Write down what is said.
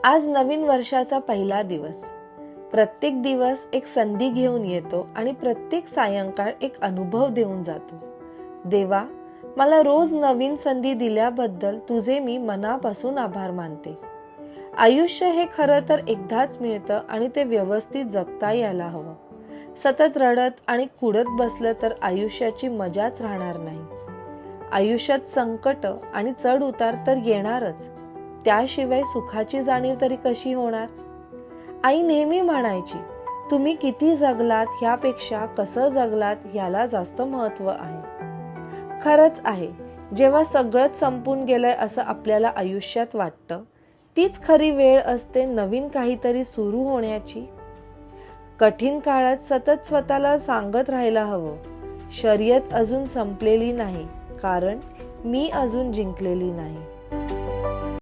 आज नवीन वर्षाचा पहिला दिवस. प्रत्येक दिवस एक संधी घेऊन येतो आणि प्रत्येक सायंकाळ एक अनुभव देऊन जातो. देवा, मला रोज नवीन संधी दिल्याबद्दल तुझे मी मनापासून आभार मानते. आयुष्य हे खरं तर एकदाच मिळतं आणि ते व्यवस्थित जगता यायला हवं. सतत रडत आणि कुडत बसलं तर आयुष्याची मजाच राहणार नाही. आयुष्यात संकट आणि चढ उतार तर येणारच, त्याशिवाय सुखाची जाणीव तरी कशी होणार? आई नेहमी म्हणायची, तुम्ही किती जगलात ह्यापेक्षा कसं जगलात ह्याला जास्त महत्व आहे. खरंच आहे, जेव्हा सगळंच संपून गेलंय असं आपल्याला आयुष्यात वाटतं, तीच खरी वेळ असते नवीन काहीतरी सुरू होण्याची. कठीण काळात सतत स्वतःला सांगत राहायला हवं, शर्यत अजून संपलेली नाही, कारण मी अजून जिंकलेली नाही.